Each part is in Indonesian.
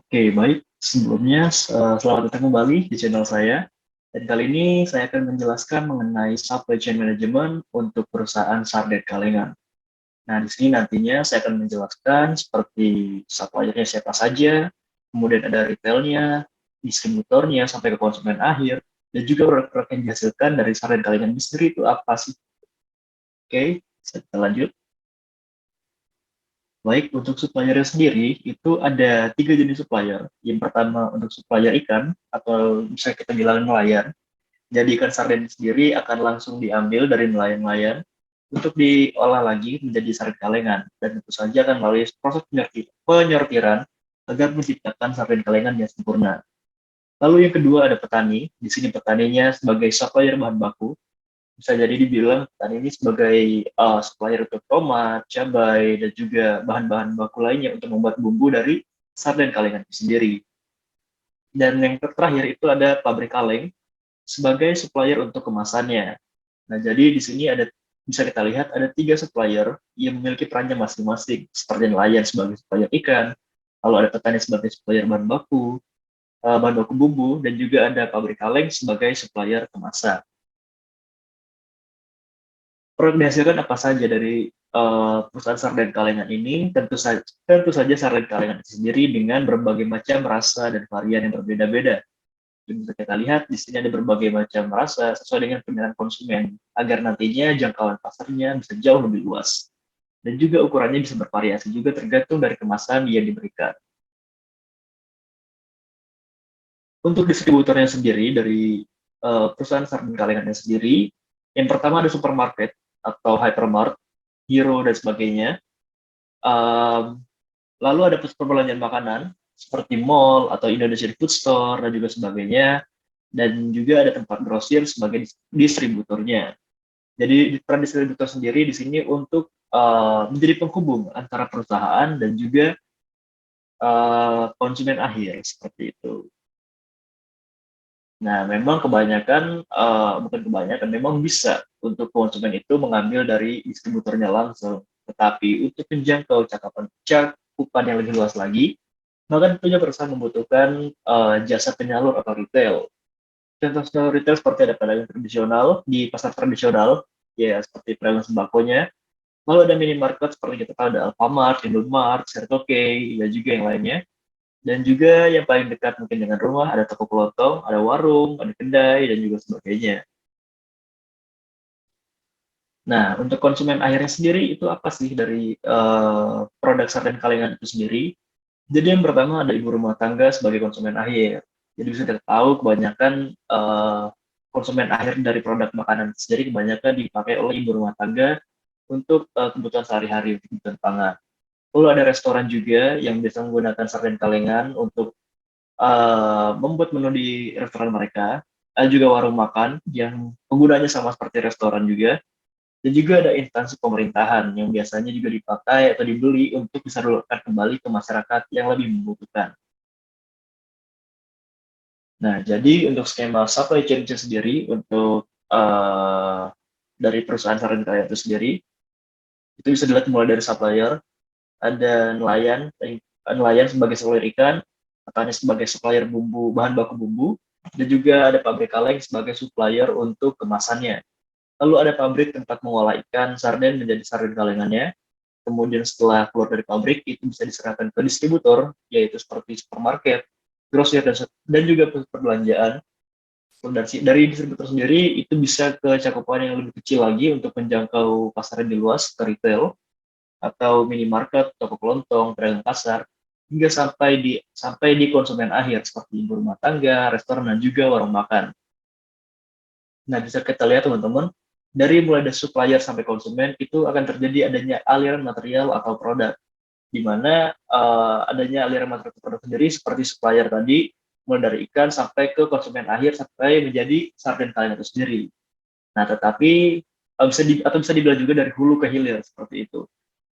Oke, baik. Sebelumnya, selamat datang kembali di channel saya. Dan kali ini saya akan menjelaskan mengenai supply chain management untuk perusahaan sarden kalengan. Nah, di sini nantinya saya akan menjelaskan seperti suppliernya siapa saja, kemudian ada retailnya, distributornya, sampai ke konsumen akhir, dan juga produk-produk yang dihasilkan dari sarden kalengan itu sendiri itu apa sih? Oke, kita lanjut. Baik, untuk suppliernya sendiri, itu ada 3 jenis supplier. Yang pertama untuk supplier ikan, atau bisa kita bilang nelayan. Jadi ikan sarden sendiri akan langsung diambil dari nelayan-nelayan untuk diolah lagi menjadi sarden kalengan. Dan tentu saja akan melalui proses penyortiran agar menciptakan sarden kalengan yang sempurna. Lalu yang kedua ada petani. Di sini petaninya sebagai supplier bahan baku, bisa jadi dibilang petani ini sebagai supplier untuk tomat, cabai, dan juga bahan-bahan baku lainnya untuk membuat bumbu dari sarden kalengan itu sendiri. Dan yang terakhir itu ada pabrik kaleng sebagai supplier untuk kemasannya. Nah, jadi di sini bisa kita lihat ada 3 supplier yang memiliki perannya masing-masing, seperti nelayan sebagai supplier ikan, lalu ada petani sebagai supplier bahan baku bumbu, dan juga ada pabrik kaleng sebagai supplier kemasan. Produk dihasilkan apa saja dari perusahaan sarden kalengan ini? Tentu saja sarden kalengan itu sendiri dengan berbagai macam rasa dan varian yang berbeda-beda. Dan bisa kita lihat di sini ada berbagai macam rasa sesuai dengan pilihan konsumen, agar nantinya jangkauan pasarnya bisa jauh lebih luas. Dan juga ukurannya bisa bervariasi juga tergantung dari kemasan yang diberikan. Untuk distributornya sendiri dari perusahaan sarden kalengannya sendiri, yang pertama ada supermarket atau hypermart, hero, dan sebagainya. Um, Lalu ada pusat perbelanjaan makanan seperti mall atau Indonesian Food Store dan juga sebagainya. Dan juga ada tempat grosir sebagai distributornya. Jadi peran distributor sendiri di sini untuk menjadi penghubung antara perusahaan dan juga konsumen akhir seperti itu. Nah, memang bukan kebanyakan, memang bisa untuk konsumen itu mengambil dari distributornya langsung. Tetapi untuk menjangkau cakupan yang lebih luas lagi, maka tentunya perusahaan membutuhkan jasa penyalur atau retail. Contoh retail seperti ada pedagang tradisional di pasar tradisional, ya seperti pedagang sembakonya. Lalu ada minimarket seperti kita tahu ada Alfamart, Indomart, Circle K, dan juga yang lainnya. Dan juga yang paling dekat mungkin dengan rumah ada toko kelontong, ada warung, ada kedai, dan juga sebagainya. Nah, untuk konsumen akhirnya sendiri itu apa sih dari produk sarden kalengan itu sendiri? Jadi yang pertama ada ibu rumah tangga sebagai konsumen akhir. Jadi bisa kita tahu kebanyakan konsumen akhir dari produk makanan sendiri kebanyakan dipakai oleh ibu rumah tangga untuk kebutuhan sehari-hari, untuk kebutuhan pangan. Lalu ada restoran juga yang bisa menggunakan sarden kalengan untuk membuat menu di restoran mereka. Ada juga warung makan yang penggunanya sama seperti restoran juga. Dan juga ada instansi pemerintahan yang biasanya juga dipakai atau dibeli untuk disalurkan kembali ke masyarakat yang lebih membutuhkan. Nah, jadi untuk skema supply chain itu sendiri, untuk dari perusahaan sarden kalian itu sendiri, itu bisa dilihat mulai dari supplier, ada nelayan sebagai supplier ikan, petani sebagai supplier bumbu, bahan baku bumbu, dan juga ada pabrik kaleng sebagai supplier untuk kemasannya. Lalu ada pabrik tempat mengolah ikan sarden menjadi sarden kalengannya. Kemudian setelah keluar dari pabrik, itu bisa diserahkan ke distributor, yaitu seperti supermarket, grosir, dan juga pusat perbelanjaan. Dari distributor sendiri, itu bisa ke cakupan yang lebih kecil lagi untuk menjangkau pasar yang luas, ke retail, atau minimarket, toko kelontong, pedagang pasar, hingga sampai di konsumen akhir seperti ibu rumah tangga, restoran, dan juga warung makan. Nah, bisa kita lihat teman-teman, dari mulai dari supplier sampai konsumen itu akan terjadi adanya aliran material atau produk, di mana adanya aliran material atau produk sendiri seperti supplier tadi, mulai dari ikan sampai ke konsumen akhir sampai menjadi sarden kalian itu sendiri. Nah, tetapi bisa dibilang juga dari hulu ke hilir seperti itu.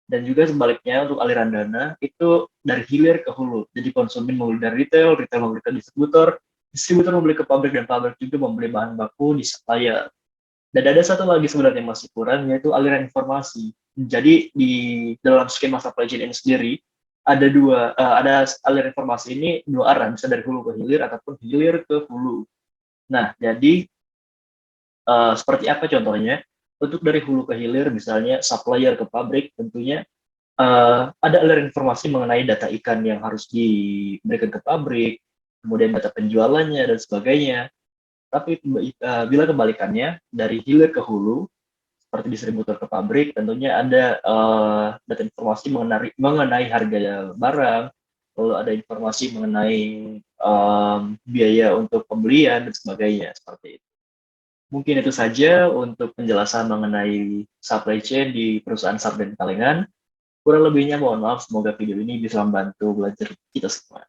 Dan juga sebaliknya untuk aliran dana itu dari hilir ke hulu. Jadi konsumen membeli dari retail, retail membeli ke distributor, distributor membeli ke pabrik, dan pabrik juga membeli bahan baku di supplier. Dan ada satu lagi sebenarnya yang masih kurang, yaitu aliran informasi. Jadi di dalam skema supply chain ini sendiri, ada aliran informasi ini dua arah, bisa dari hulu ke hilir ataupun hilir ke hulu. Nah, jadi seperti apa contohnya? Untuk dari hulu ke hilir, misalnya supplier ke pabrik, tentunya ada aliran informasi mengenai data ikan yang harus diberikan ke pabrik, kemudian data penjualannya dan sebagainya. Tapi bila kebalikannya dari hilir ke hulu, seperti distributor ke pabrik, tentunya ada data informasi mengenai harga barang, lalu ada informasi mengenai biaya untuk pembelian dan sebagainya seperti itu. Mungkin itu saja untuk penjelasan mengenai supply chain di perusahaan sarden Kalengan. Kurang lebihnya mohon maaf, semoga video ini bisa membantu belajar kita semua.